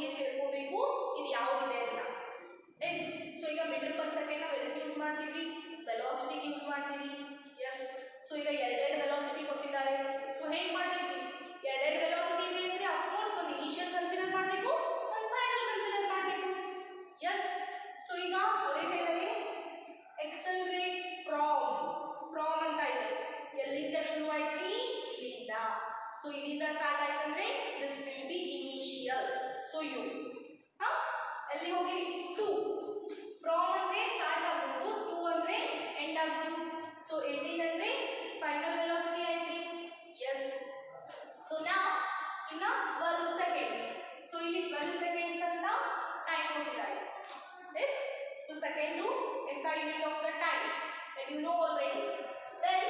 ಏನು ತಿಳ್ಕೋಬೇಕು ಇದು ಯಾವುದಿದೆ ಅಂತ. ಎಸ್ ಸೊ ಈಗ ಮೀಟರ್ ಪರ್ ಸೆಕೆಂಡ್ ನಾವು ಎದಕ್ಕೆ ಯೂಸ್ ಮಾಡ್ತೀವಿ? ವೆಲಾಸಿಟಿಗೆ ಯೂಸ್ ಮಾಡ್ತೀವಿ. ಎಸ್ ಸೊ ಈಗ ಎರಡೆರಡು ವೆಲಾಸಿಟಿ ಕೊಟ್ಟಿದ್ದಾರೆ. ಸೊ ಹೇಗೆ ಮಾಡಬೇಕು? ಎರಡೆರಡು ವೆಲಾಸಿಟಿ ಇದೆ ಅಂದರೆ ಅಫ್ಕೋರ್ಸ್ ಒಂದು ಇನಿಷಿಯಲ್ ಕನ್ಸಿಡರ್ ಮಾಡಬೇಕು, ಒಂದು ಫೈನಲ್ ಕನ್ಸಿಡರ್ ಮಾಡಬೇಕು. ಎಸ್ ಸೊ ಈಗ ಅವ್ರೇನು ಹೇಳಿದರೆ ಎಕ್ಸಲರೇಟ್ಸ್ ಫ್ರಾಮ್ ಅಂತ ಇದೆ. ಎಲ್ಲಿಂದ ಶುರು ಆಯ್ತು? ಇಲ್ಲಿಂದ. ಸೊ ಇಲ್ಲಿಂದ ಸ್ಟಾರ್ಟ್ ಆಯ್ತಂದ್ರೆ this will be initial. So you ಎಲ್ಲಿ ಹೋಗಿ 2 ಫ್ರಾಮ್ ಅಂದ್ರೆ ಸ್ಟಾರ್ಟ್ ಆಗೋದು, 2 ಅಂದ್ರೆ ಎಂಡ್ ಆಗೋದು. ಸೊ 18 ಅಂದ್ರೆ ಫೈನಲ್ ವೆಲಾಸಿಟಿ ಆಯ್ತು. ಎಸ್ ಸೊ ನಾ ಇನ್ನ 12 ಸೆಕೆಂಡ್ಸ್. ಸೊ ಇಲ್ಲಿ 12 ಸೆಕೆಂಡ್ಸ್ ಅಂತ ಟೈಮ್ ಕೊಟ್ಟಿದ್ದಾರೆ. Yes so second SI unit of the time that you know already. Then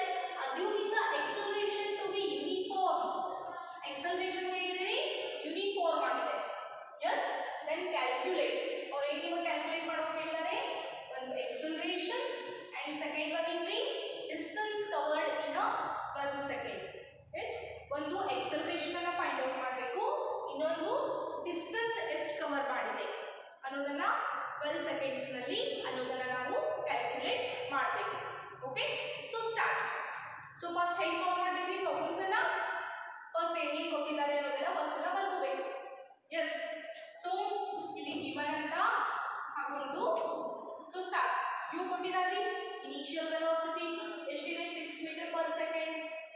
assuming the acceleration to be uniform, acceleration ಹೇಗಿದೆ? ಯೂನಿಫಾರ್ಮ್ ಆಗಿದೆ. ಎಸ್ then calculate or ಏನು calculate ಮಾಡೋಕೆ ಹೇಳಿದ್ದಾರೆ? ಒಂದು acceleration and second one ಏನ್ರಿ? distance covered in a 12 second. S ಒಂದು acceleration ಅನ್ನು find out ಮಾಡಬೇಕು, ಇನ್ನೊಂದು ಡಿಸ್ಟೆನ್ಸ್ ಎಷ್ಟು ಕವರ್ ಮಾಡಿದೆ ಅನ್ನೋದನ್ನ 12 ಸೆಕೆಂಡ್ಸ್ ನಲ್ಲಿ ಅನ್ನೋದನ್ನ ನಾವು ಕ್ಯಾಲ್ಕುಲೇಟ್ ಮಾಡಬೇಕು. Okay so start. So first ಹೇಗೆ ಸಾಲ್ವ್ ಮಾಡಬೇಕು ಈ ಪ್ರಾಬ್ಲಮ್ಸ್ ಅನ್ನ? ಫಸ್ಟ್ ಏನೇನು ಕೊಟ್ಟಿದ್ದಾರೆ ಅನ್ನೋದೆಲ್ಲ ಫಸ್ಟ್ ಎಲ್ಲ ಬರ್ಕೋಬೇಕು. ಎಸ್ ಸೊ ಇಲ್ಲಿ ಗಿವನ್ ಅಂತ ಹಾಕೊಂಡು ಸೊ ಸ್ಟಾರ್ಟ್. ಯು ಕೊಟ್ಟಿದ್ದಾರೆ ಇನಿಷಿಯಲ್ ವೆಲಾಸಿಟಿ ಎಷ್ಟಿದೆ? 6 metre per second.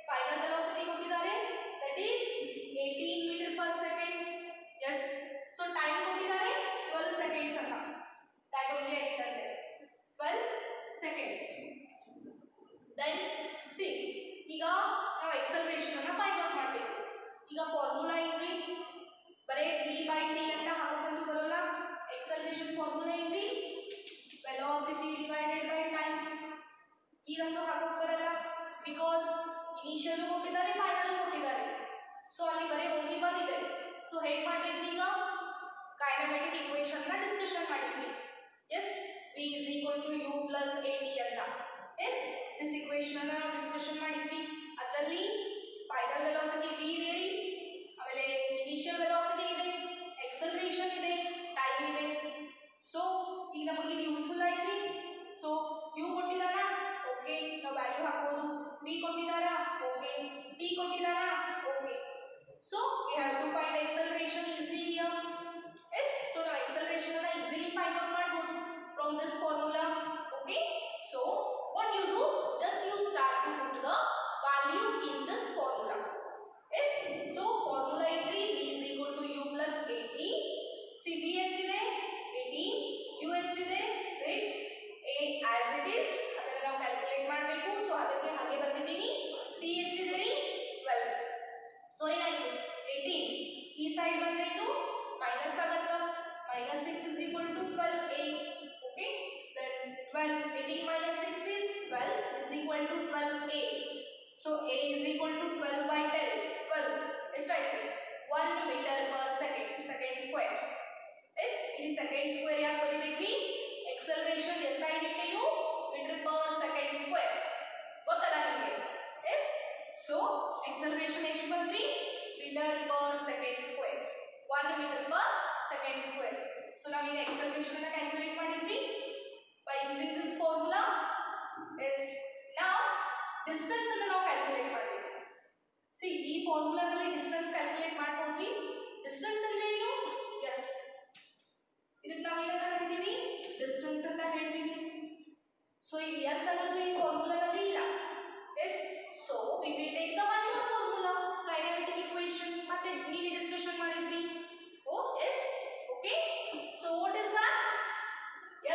Final velocity ಕೊಟ್ಟಿದ್ದಾರೆ that is 18 metre per second. Yes so time ಕೊಟ್ಟಿದ್ದಾರೆ 12 ಸೆಕೆಂಡ್ಸ್ ಅಂತ. that only ಆಯ್ತಂತೆ 12 seconds. then see ಈಗ ನಾವು acceleration ಅನ್ನು ಫೈಂಡ್ ಔಟ್ ಮಾಡಬೇಕು. ಈಗ ಫಾರ್ಮುಲಾ ಏನ್ರಿ? ಬರೇ v/t ಅಂತ ಹಾಕೋದಂತೂ ಬರೋಲ್ಲ. acceleration ಫಾರ್ಮುಲಾ ಏನ್ರಿ? velocity divided by time. ಈಗಂತೂ ಹಾಕೋಕೆ ಬರಲ್ಲ ಬಿಕಾಸ್ ಇನಿಷಿಯಲ್ ಕೊಟ್ಟಿದ್ದಾರೆ, ಫೈನಲ್ ಕೊಟ್ಟಿದ್ದಾರೆ. ಸೊ ಅಲ್ಲಿ ಬರೀ ಓನ್ಲಿ ಒನ್ ಇದೆ. ಸೊ ಹೇಗೆ ಮಾಡಿದ್ವಿ? ಈಗ ಕೈನೆಮ್ಯಾಟಿಕ್ ಈಕ್ವೇಷನ್ ನ ಡಿಸ್ಕಷನ್ ಮಾಡಿದ್ವಿ. Yes v is equal to u plus at ಅಂತ. ಎಸ್ ದಿಸ್ ಈಕ್ವೇಷನ್ ಅನ್ನು ನಾವು ಡಿಸ್ಕಷನ್ ಮಾಡಿದ್ವಿ. ಅದರಲ್ಲಿ ಫೈನಲ್ ವೆಲಾಸಿಟಿ v ಇದೆ ರೀ, ಆಮೇಲೆ ಇನಿಷಿಯಲ್ ವೆಲಾಸಿಟಿ ಇದೆ, ಎಕ್ಸಲರೇಷನ್ ಇದೆ, ಟೈಮ್ ಇದೆ. ಸೊ ಈಗ ನಮಗೆ ಯೂಸ್ಫುಲ್ ಆಯ್ತು. ಸೊ u ಕೊಟ್ಟಿದಾರ, ಓಕೆ ನಾವು ವ್ಯಾಲ್ಯೂ ಹಾಕೋದು. v ಕೊಟ್ಟಿದಾರ, ಓಕೆ. t ಕೊಟ್ಟಿದಾರ, okay. So we have to find acceleration easily here. yes so now acceleration ಅನ್ನು easily find out ಮಾಡಬಹುದು from this formula. okay so what you do, just you start to put the value in this formula. yes so formula entry v is equal to u plus 80. c v ಎಷ್ಟಿದೆ 18, u ಎಷ್ಟಿದೆ 6, a as it is ಅದನ್ನ ನಾವು calculate ಮಾಡಬೇಕು. So ಅದಕ್ಕೆ ಹಾಗೆ ಬರ್ತಿದ್ದೀನಿ. t ಎಷ್ಟಿದೆ ರೀ 12. So ಏನಾಯ್ತು 18 ಈ ಸೈಡ್ ಬಂದ್ರೆ ಇದು ಮೈನಸ್ ಆಗುತ್ತೆ. minus 6 is equal to 12a. okay then 12 18 minus 6 is 12 is equal to 12a. so a is equal to 12 by 10. 12 ಎಷ್ಟಾಯ್ತು 1 meter per second second square. yes ಇಲ್ಲಿ second square ಯಾಕೆ ಬರಿಬೇಕ್ರಿ? acceleration SI unit ಏನು meter per second square ಗೊತ್ತಲ್ಲ ನಿಮಗೆ. yes so acceleration ಎಷ್ಟು ಬಂದ್ರಿ meter per second square 1 meter per second square. so ನಾವು ಈಗ acceleration ಅನ್ನು ಕ್ಯಾಲ್ಕುಲೇಟ್ ಮಾಡಿದ್ವಿ by using this formula. yes now distance ಅನ್ನು ನಾವು ಕ್ಯಾಲ್ಕುಲೇಟ್ ಮಾಡಬೇಕು. see ಈ ಫಾರ್ಮುಲಾ ನಲ್ಲಿ ಡಿಸ್ಟೆನ್ಸ್ ಕ್ಯಾಲ್ಕುಲೇಟ್ ಮಾಡಬಹುದ್ರಿ. ಡಿಸ್ಟೆನ್ಸ್ ಅಂದ್ರೆ ಏನು? yes ಇದಕ್ಕೆ ನಾವು ಏನಂತ ಕರಿತೀವಿ? ಡಿಸ್ಟೆನ್ಸ್ ಅಂತ ಹೇಳ್ತೀವಿ. so ಈ s ಅನ್ನೋದು ಈ ಫಾರ್ಮುಲಾ ನಲ್ಲಿ ಇಲ್ಲ. yes so we will take the one more formula kinetic equation ಮತ್ತೆ ನೀವೇ ಡಿಸ್ಕಷನ್ ಮಾಡಿದ್ವಿ. oh yes okay so what is that?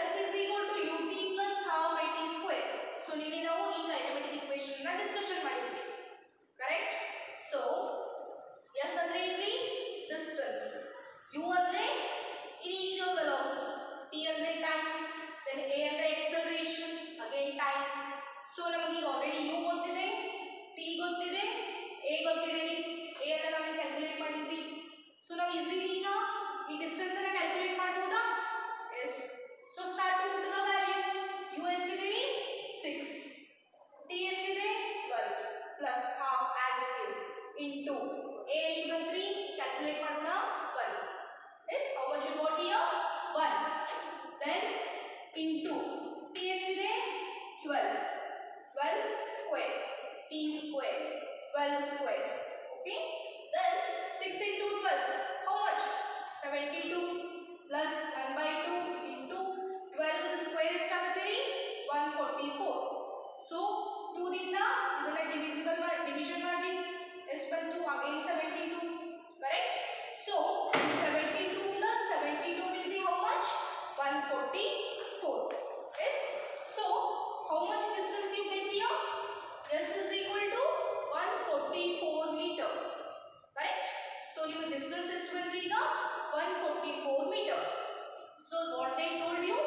s is equal to ut plus half at square. so ನೀವೇ ನಾವು ಈ kinetic equation ನ discussion ಮಾಡಿದ್ವಿ. Correct. so s ಅಂದ್ರೆ ಏನ್ರಿ ಡಿಸ್ಟೆನ್ಸ್ ಎಷ್ಟು ಬಂದ್ರಿ ಈಗ 144 metre. So what I told you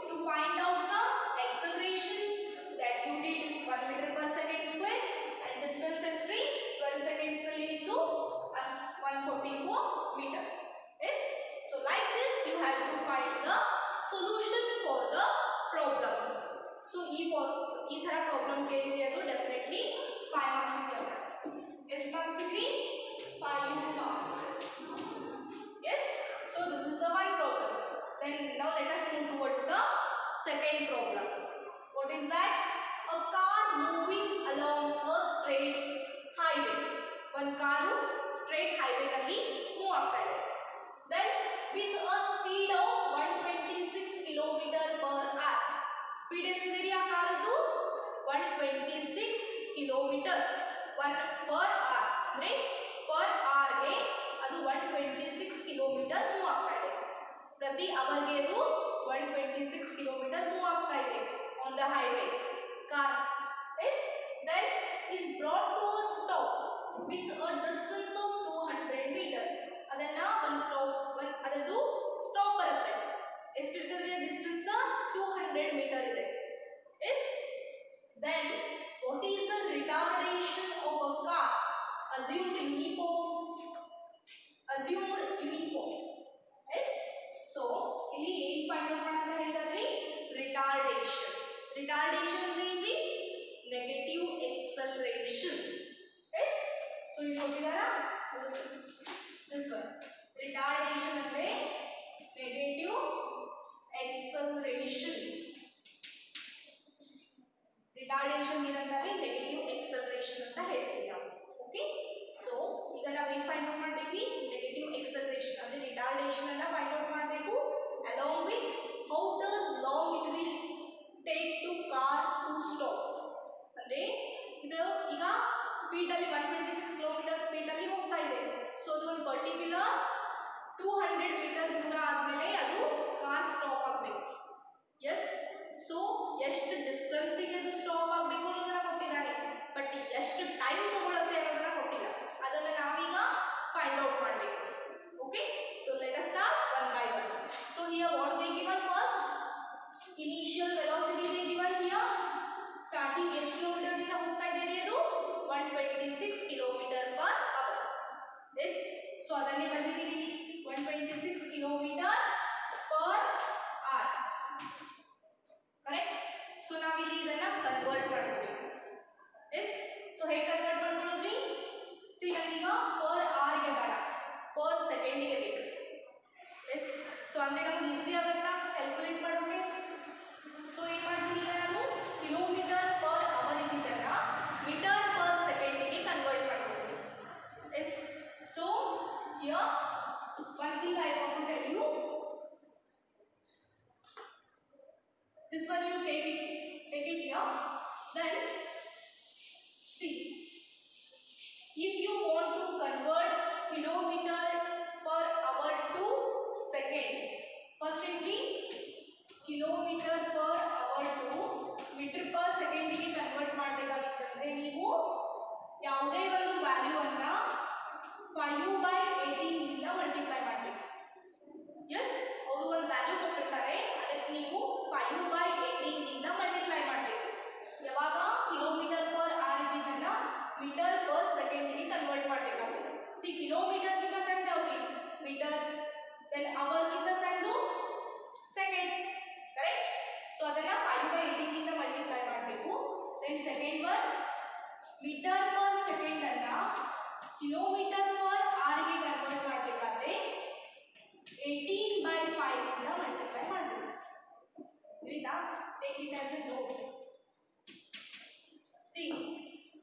to find out the acceleration that you did 1 meter per second square and distance ಎಷ್ಟು 12 seconds ನಲ್ಲಿ ಇತ್ತು 144 meter. Yes, so like this you have to find the solution for the problems. So ಈ ತರ problem ಕೇಳಿದ್ರೆ ಅದು definitely 5 marks ಸಿಗುತ್ತೆ. ಎಷ್ಟು marks ಸಿಗ್ರಿ 5 marks. Yes, so this is the one problem. Then now let us move towards the second problem. What is that? A car moving along a straight highway. One car straight highway ನಲ್ಲಿ move ಆಗ್ತಾ ಇದೆ. Then with a speed of 126 km per hour. Speed ಎಷ್ಟಿದೆ ರೀ ಆ ಕಾರದ್ದು 126 km per hour. ಅಂದ್ರೆ per hour ಗೆ ಅದು 126 km move ಆಗ್ತಾ ಇದೆ. ಪ್ರತಿ ಅವರ್ ಗೆ ಅದು 126 km ಮೂವ್ ಆಗ್ತಾ ಇದೆ on the highway. Car is then is brought to a stop with a distance of 200 meter. ಅದನ್ನ ಒಂದು ಸ್ಟಾಪ್ ಅದರದ್ದು ಸ್ಟಾಪ್ ಬರುತ್ತೆ. ಎಷ್ಟು ಇರ್ತದೆ ಡಿಸ್ಟೆನ್ಸ್ 200 ಮೀಟರ್ ಇದೆ. Yes, then what is the retardation of a car assumed uniform? Yes, so ಇಲ್ಲಿ ಏನು find out ಮಾಡ್ತಾ ಹೇಳಿದಾರೆ ರಿಟಾರ್ಡೇಷನ್. ರಿಟಾರ್ಡೇಷನ್ ಅಂದ್ರೆ ಏನ್ರಿ ನೆಗೆಟಿವ್ ಎಕ್ಸಲರೇಷನ್. Yes, so ಇಲ್ಲಿ ಕೊಟ್ಟಿದಾರಾ this one retardation ಅಂದ್ರೆ negative acceleration. retardation ಏನಂತಾರೆ negative acceleration ಅಂತ ಹೇಳ್ತೀವಿ ನಾವು. ಓಕೆ, ಸೊ ಈಗ ನಾವು ಏನು ಫೈಂಡ್ ಔಟ್ ಮಾಡಬೇಕು negative acceleration ಅಂದ್ರೆ retardation ಅನ್ನ ಫೈಂಡ್ ಔಟ್ ಮಾಡಬೇಕು. along with how does long it will take to car to stop. ಅಂದ್ರೆ ಇದು ಈಗ ಸ್ಪೀಡ್ ಅಲ್ಲಿ 126 km ಸ್ಪೀಡ್ ಅಲ್ಲಿ ಹೋಗ್ತಾ ಇದೆ. ಸೊ ಅದು ಒಂದು ಪರ್ಟಿಕ್ಯುಲರ್ 200 ಮೀಟರ್ ದೂರ ಆದ್ಮೇಲೆ ಅದು ಕಾರ್ ಸ್ಟಾಪ್ ಆಗಬೇಕು. ಎಸ್, ಸೊ ಎಷ್ಟು ಡಿಸ್ಟೆನ್ಸ್ ಗೆ ಅದು ಸ್ಟಾಪ್ ಆಗಬೇಕು ಅನ್ನೋದನ್ನ ಕೊಟ್ಟಿದ್ದಾರೆ, ಬಟ್ ಎಷ್ಟು ಟೈಮ್ ತಗೊಳುತ್ತೆ ಅನ್ನೋದನ್ನ ಕೊಟ್ಟಿಲ್ಲ. ಅದನ್ನ ನಾವೀಗ ಫೈಂಡ್ ಔಟ್ ಮಾಡಬೇಕು. Okay, so let us start one by one. So here what they given first initial velocity they given here. Starting ಎಷ್ಟು ಕಿಲೋಮೀಟರ್ ದಿಂದ ಹೋಗ್ತಾ ಇದೆ ಅದು 126 km per hour. Yes, so ಅದನ್ನೇ ಬಂದಿದ್ದೀವಿ 126 km per hour. Correct. So ನಾವಿಲ್ಲಿ ಇದನ್ನ convert ಮಾಡ್ತೀವಿ. ಎಸ್, ಸೊ ಹೇಗೆ ಕನ್ವರ್ಟ್ ಮಾಡ್ಕೊಳ್ಳೋದ್ರಿ? ಸಿ ನನಗೀಗ ಪರ್ ಅವರ್ ಗೆ ಬೇಡ, ಪರ್ ಸೆಕೆಂಡ್ ಗೆ ಬೇಕು. ಎಸ್, ಸೊ ಅಂದ್ರೆ ನಮ್ಗೆ ಈಸಿ ಆಗುತ್ತಾ ಕ್ಯಾಲ್ಕುಲೇಟ್ ಮಾಡೋಕೆ? ಸೊ ಏನು ಮಾಡ್ತೀನಿ ಈಗ ನಾನು ಕಿಲೋಮೀಟರ್ ಪರ್ ಅವರ್ ಇದ್ದಿದ್ದನ್ನ ಮೀಟರ್ ಪರ್ ಸೆಕೆಂಡ್ ಗೆ ಕನ್ವರ್ಟ್ ಮಾಡ್ತೀನಿ. Yes, so here one thing I want to tell you, this one you take it here. Then see, if you want to convert kilometer per hour to second, first entry kilometer per hour to meter per second ಗೆ convert ಮಾಡಬೇಕಾಗಿತ್ತಂದ್ರೆ ನೀವು ಯಾವುದೇ ಒಂದು value ಅನ್ನ 5/18 ಇಂದ multiply ಮಾಡಬೇಕು. S, ಅವರು ಒಂದು value ಕೊಟ್ಟಿರ್ತಾರೆ, ಅದಕ್ಕೆ ನೀವು 5/18 ಇಂದ ಮಲ್ಟಿಪ್ಲೈ ಮಾಡಬೇಕು. ಯಾವಾಗ ಕಿಲೋಮೀಟರ್ ಪರ್ ಅವರ್ ಇದನ್ನ ಮೀಟರ್ ಪರ್ ಸೆಕೆಂಡ್ ಗೆ ಕನ್ವರ್ಟ್ ಮಾಡಬೇಕಾಗುತ್ತೆ. ಸಿ ಕಿಲೋಮೀಟರ್ ಗಿಂತ ಸಣ್ಣ ಯಾವ್ದು ಮೀಟರ್, ದೆನ್ ಅವರ್ ಗಿಂತ ಸಣ್ಣದು ಸೆಕೆಂಡ್. ಕರೆಕ್ಟ್. ಸೊ ಅದನ್ನ 5/18 ಇಂದ ಮಲ್ಟಿಪ್ಲೈ ಮಾಡಬೇಕು. Then second one metre per second ಅನ್ನ ಕಿಲೋಮೀಟರ್ ಪರ್ ಅವರ್ ಗೆ ಕನ್ವರ್ಟ್ ಮಾಡಬೇಕಾದ್ರೆ 18/5 ಇಂದ ಮಲ್ಟಿಪ್ಲೈ ಮಾಡಬೇಕು. ತಿಳಿತಾ? Take it as a note. See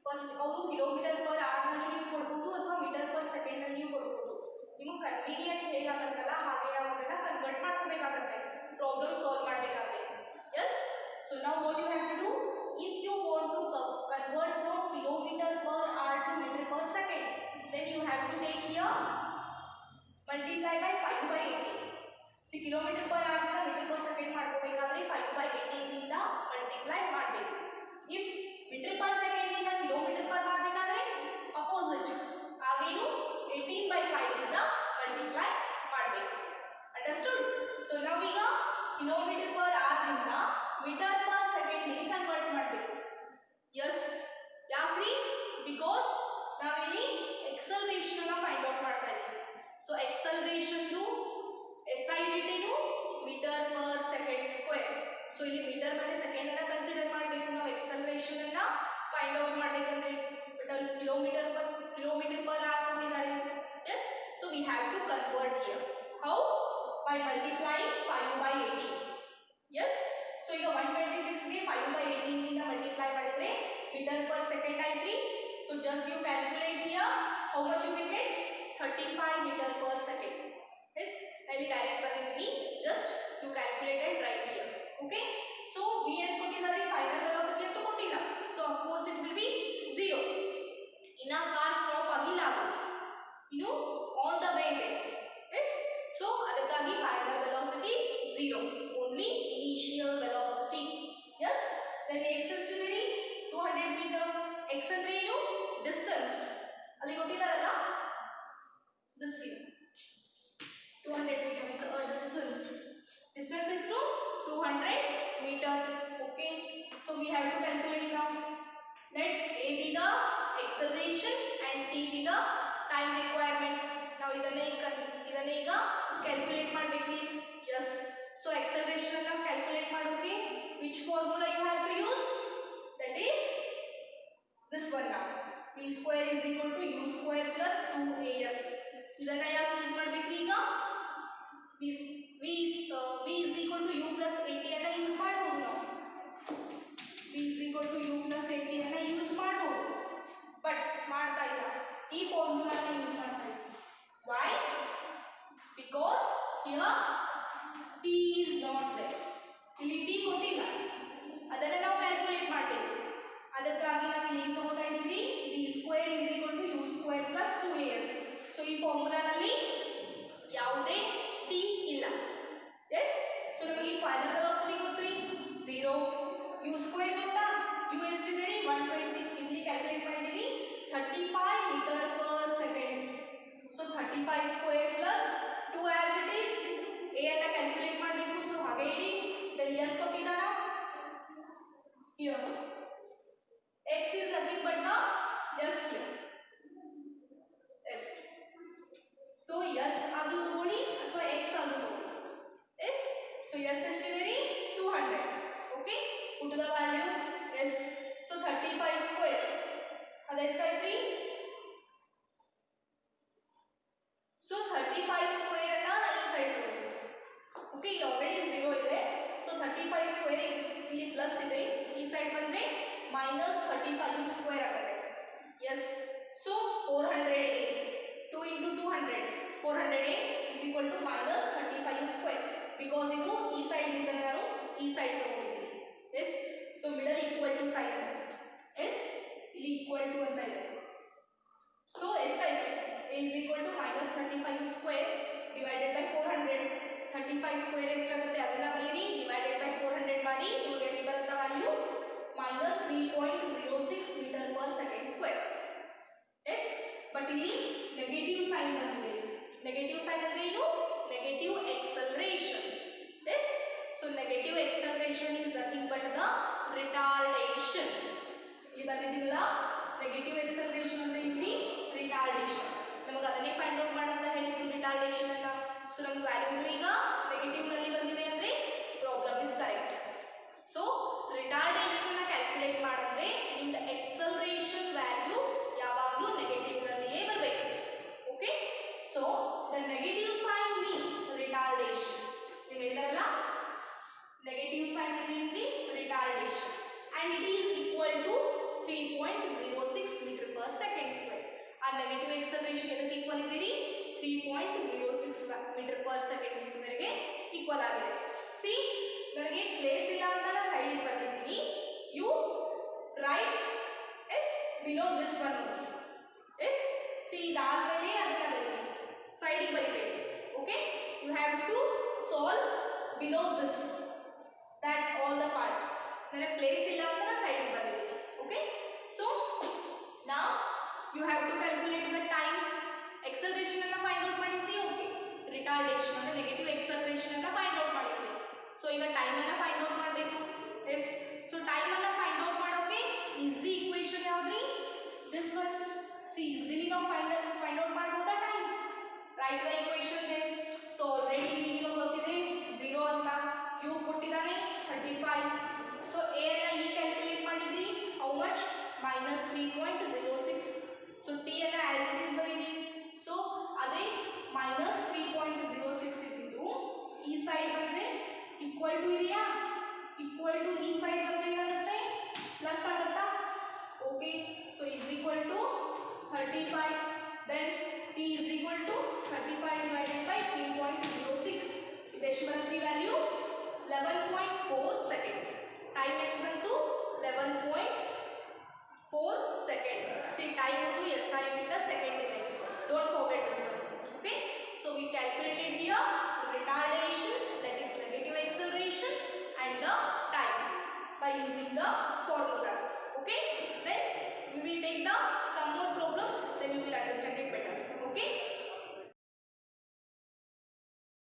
first ಅವರು ಕಿಲೋಮೀಟರ್ ಪರ್ ಅವರ್ ನಲ್ಲಿ ನೀವು ಕೊಡ್ಬೋದು ಅಥವಾ ಮೀಟರ್ ಪರ್ ಸೆಕೆಂಡ್ ನಲ್ಲಿ ನೀವು ಕೊಡ್ಬೋದು. ನಿಮಗೆ ಕನ್ವೀನಿಯಂಟ್ ಹೇಗಾಗತ್ತಲ್ಲ ಹಾಗೆ ನಾವು ಅದನ್ನ ಕನ್ವರ್ಟ್ ಮಾಡ್ಕೋಬೇಕಾಗತ್ತೆ ಪ್ರಾಬ್ಲಮ್ ಸಾಲ್ವ್ ಮಾಡಬೇಕಾದ್ರೆ. ಎಸ್, ಸೊ ನಾವು what you have to do, if you want to convert from kilometre per hour to metre per second, then you have to take here multiply by 5/18. See kilometre per hour ಇಂದ metre per second ಮಾಡ್ಕೋಬೇಕಾದ್ರೆ 5/18 ಇಂದ multiply ಮಾಡಬೇಕು. If metre per second ಇಂದ kilometre per ಮಾಡಬೇಕಾದ್ರೆ opposite ಆಗೇನು 18/5 ಇಂದ metre per second square. So ಇಲ್ಲಿ metre ಮತ್ತೆ ಸೆಕೆಂಡ್ ಅನ್ನ ಕನ್ಸಿಡರ್ ಮಾಡಬೇಕು ನಾವು ಎಕ್ಸಲರೇಷನ್ ಅನ್ನ ಫೈಂಡ್ ಔಟ್ ಮಾಡಬೇಕಂದ್ರೆ, ಬಟ್ ಅಲ್ಲಿ ಕಿಲೋಮೀಟರ್ ಪರ್ ಅವರ್ ಕೊಟ್ಟಿದ್ದಾರೆ. Yes, so we have to convert here. How? By multiplying 5/18. Yes, so ಈಗ 126 ಗೆ 5/18 ಇಂದ ಮಲ್ಟಿಪ್ಲೈ ಮಾಡಿದ್ರೆ ಮೀಟರ್ ಪರ್ ಸೆಕೆಂಡ್ ಆಯ್ತ್ರಿ. So just you calculate here how much you will get 35 metre per second. Yes, ಇಲ್ಲಿ direct ಬಂದಿದ್ದೀನಿ, just you calculate and write here. Okay, so v s ಕೊಟ್ಟಿದ್ದಾರೆ, final velocity ಅಂತೂ ಕೊಟ್ಟಿಲ್ಲ. So of course it will be 0. ಇನ್ನ car stop ಆಗಿಲ್ಲ, ಅದು ಇನ್ನು on the way ಇದೆ. ಎಸ್, ಸೊ ಅದಕ್ಕಾಗಿ final velocity 0, only initial velocity. Yes, then x ಎಷ್ಟಿದೆ? 200 ಮೀಟರ್. ಎಕ್ಸ್ ಅಂದ್ರೆ ಏನು? ಡಿಸ್ಟೆನ್ಸ್. ಅಲ್ಲಿ ಕೊಟ್ಟಿದ್ದಾರಲ್ಲ, this 200 metre with a distance. Distance ಎಷ್ಟು? 200 meter. Okay, so we have to calculate now. Let A be the acceleration and T be the time requirement. Now ಇದನ್ನೇ ಈಗ calculate ಮಾಡಬೇಕ್ರಿ. Yes, so acceleration ಅನ್ನ calculate ಮಾಡೋಕೆ which formula you have to use? That is this one now. V square is equal to U square plus 2AS. ಇದನ್ನ ಯಾಕೆ use ಮಾಡಬೇಕ್ರಿ? ಈಗ V is equal to U plus 80 ಅನ್ನ use ಮಾಡಬಹುದು ನಾವು. V is equal to U plus 80 ಅನ್ನ use ಮಾಡಬಹುದು, but ಮಾಡ್ತಾ ಇಲ್ಲ. ಈ ಫಾರ್ಮುಲಾ ಅನ್ನ ಯೂಸ್ ಮಾಡ್ತಾ ಇಲ್ಲ. Why? Because here T is not there. ಇಲ್ಲಿ T ಕೊಟ್ಟಿಲ್ಲ, ಅದನ್ನ ನಾವು ಕ್ಯಾಲ್ಕುಲೇಟ್ ಮಾಡಬೇಕು. ಅದಕ್ಕಾಗಿ ನಾವು ಇಲ್ಲಿ ಏನು ತಗೋತಾ ಇದ್ದೀವಿ? V square is equal to U square plus 2AS. So ಈ ಫಾರ್ಮುಲಾನಲ್ಲಿ ಯಾವುದೇ T ಇಲ್ಲ. ಎಸ್, ಸೊ ನಮಗೆ ಫೈನಲ್ ವೆಲಾಸಿಟಿ ಗೊತ್ತ್ರಿ 0. ಯು ಸ್ಕ್ವೇರ್ ಗೊತ್ತಾ? ಯು ಎಷ್ಟಿದೆ ರೀ? 120. ಇಲ್ಲಿ ಕ್ಯಾಲ್ಕುಲೇಟ್ ಮಾಡಿದೀವಿ 35 metre per second. So 35 square plus 2 as it is. A ಅನ್ನ ಕ್ಯಾಲ್ಕುಲೇಟ್ ಮಾಡಬೇಕು, ಸೊ ಹಾಗೆ ಇಡಿ. ದೆನ್ ಎಸ್ ಕೊಟ್ಟಿದ್ದಾನ here. X is nothing but the s here. Yes, so s ಆದ್ರೂ ತಗೊಳ್ಳಿ ಅಥವಾ ಎಕ್ಸ್ ಆದ್ರೂ ತಗೊಳ್ಳಿ. ಎಸ್, ಸೊ ಎಸ್ ಎಷ್ಟಿದೆ ರೀ? 200. Okay, put the value. Yes, so 35 square ಅದೆಷ್ಟಾಯ್ತ್ರಿ? ಸೊ 35 ಸ್ಕ್ವೇರ್ ಅನ್ನ ಈ ಸೈಡ್ ತಗೊಳ್ಳಿ. ಓಕೆ, ಇಲ್ಲಿ ಆಲ್ರೆಡಿ 0 ಇದೆ. ಸೊ 35 ಸ್ಕ್ವೇರ್ ಇಲ್ಲಿ ಪ್ಲಸ್ ಇದೆ, ಈ ಸೈಡ್ ಬಂದ್ರೆ -35 ಸ್ಕ್ವೇರ್ ಆಗುತ್ತೆ. Yes, so 400A. 2 into 200, 400A is equal to -35 square. Because ಇದು ಈ ಸೈಡ್ ಇದೆ, ನಾನು ಈ ಸೈಡ್ ತಗೊಂಡಿದ್ದೀನಿ. Yes, so middle equal to side ಇದೆ. ಎಸ್, ಇಲ್ಲಿ ಈಕ್ವಲ್ ಟು ಅಂತ ಇದೆ. ಸೊ ಎಷ್ಟಾಯ್ತು? A is equal to -35 square divided by 400. 35 square ಎಷ್ಟಾಗುತ್ತೆ ಅದನ್ನ ಬರೀರಿ, ಡಿವೈಡೆಡ್ ಬೈ 400 ಮಾಡಿ. ನಿಮಗೆ ಎಷ್ಟು ಬರುತ್ತೆ value? -3.06 metre per second square. Yes, but ಇಲ್ಲಿ ನೆಗೆಟಿವ್ ಸೈನ್ ಬಂದಿದೆ. ನೆಗೆಟಿವ್ ಸೈನ್ ಅಂದ್ರೆ ಏನು? Negative acceleration. Yes, so negative acceleration is nothing but the retardation. ಇಲ್ಲಿ ಬಂದಿದ್ದೀನಲ್ಲ, ನೆಗೆಟಿವ್ ಎಕ್ಸಲರೇಷನ್ ಅಂದ್ರೆ ಇಲ್ಲಿ ರಿಟಾರ್ಡೇಷನ್. ನಮಗೆ ಅದನ್ನೇ ಫೈಂಡ್ ಔಟ್ ಮಾಡಂತ ಹೇಳಿದ್ರು ರಿಟಾರ್ಡೇಷನ್ ಅನ್ನ. ಸೊ ನಮ್ಗೆ ವ್ಯಾಲ್ಯೂ ಈಗ ನೆಗೆಟಿವ್ ನಲ್ಲಿ ಬಂದಿದೆ ಅಂದ್ರೆ problem is correct. So retardation ಅನ್ನ ಕ್ಯಾಲ್ಕುಲೇಟ್ ಮಾಡಿದ್ರೆ ನಿಮ್ದು ಎಕ್ಸಲರೇಷನ್ ವ್ಯಾಲ್ಯೂ ಯಾವಾಗಲೂ ನೆಗೆಟಿವ್ ನಲ್ಲಿಯೇ ಬರಬೇಕು. Okay, so the negative sign means retardation. ನೀವು ಹೇಳಿದಾರಲ್ಲ, ನೆಗೆಟಿವ್ ಸೈನ್ ಅಂದ್ರೆ retardation and it is equal to 3.06 meter per second square. ಆ ನೆಗೆಟಿವ್ ಎಕ್ಸಲರೇಷನ್ ಇದಕ್ಕೆ ಈಕ್ವಲ್ ಇದೀರಿ 3.06 meter per second square ಗೆ ಈಕ್ವಲ್ ಆಗಿದೆ. ಸಿ, ನನಗೆ ಪ್ಲೇಸ್ ಇಲ್ಲ ಅಂತ ಸೈಡ್ ಬರ್ತಿದ್ದೀನಿ. You write as below this one. Yes, see ಇದಾದ್ಮೇಲೆ ಅದನ್ನ ಬರೀರಿ, ಸೈಡಿಗೆ ಬರೀಬೇಡಿ. Okay, you have to solve below this that all the part. ನನಗೆ ಪ್ಲೇಸ್ ಇಲ್ಲ ಅಂತ ಸೈಡಿಗೆ ಬಂದಿದ್ದೀನಿ. ಓಕೆ, ಸೊ ನಾವು you have to calculate the time. Acceleration ಅನ್ನ ಫೈಂಡ್ ಔಟ್ ಮಾಡಿದ್ವಿ. ಓಕೆ, ರಿಟಾರ್ಡೇಷನ್ ಅಂದ್ರೆ ನೆಗೆಟಿವ್ ಎಕ್ಸಲರೇಷನ್ ಅನ್ನ ಫೈಂಡ್ ಔಟ್ ಮಾಡಿದ್ವಿ. ಸೊ ಈಗ ಟೈಮ್ ಅನ್ನ ಫೈಂಡ್ ಔಟ್ ಮಾಡಬೇಕು. ಎಸ್, ಸೊ ಟೈಮ್ ಅನ್ನ ಫೈಂಡ್ ಔಟ್ ಮಾಡೋಕೆ ಈಸಿ ಈಕ್ವೇಷನ್ ಯಾವ್ದ್ರಿ? This one. ಸಿ ಈಸಿಲಿ ನಾವು ಫೈಂಡ್ ಔಟ್ ಮಾಡ್ಬೋದಾ time? Write the equation there. So already ನಿಮಗೆ ಗೊತ್ತಿದೆ 0 ಅಂತ. 35. So A and E calculate ಮಾಡಿದ್ರಿ how much minus 3.06. So T ಅನ್ನ as it is ಬರೀರಿ. So ಅದೇ minus 3.06 ಇದ್ದಿದ್ದು ಈ ಸೈಡ್ ಬಂದ್ರೆ equal to ಇದೆಯಾ, equal to ಈ ಸೈಡ್ ಬಂದ್ರೆ ಏನಾಗುತ್ತೆ ಪ್ಲಸ್ ಆಗುತ್ತಾ. Okay, so is equal to 35. then T is equal to 35 divided by 3.06. ಇದು ಎಷ್ಟು ಬರುತ್ತೆ ವ್ಯಾಲ್ಯೂ 11.4 second. ಟೈಮ್ ಎಷ್ಟು ಬಂತು 11.4 second. see time ಅದು SI ಇಂದ ಸೆಕೆಂಡ್ ಇದೆ. don't forget this one. okay, so we calculated here retardation, that is negative acceleration, and the time by using the formulas. okay, then we will take the some more problems, then you will understand it better. okay.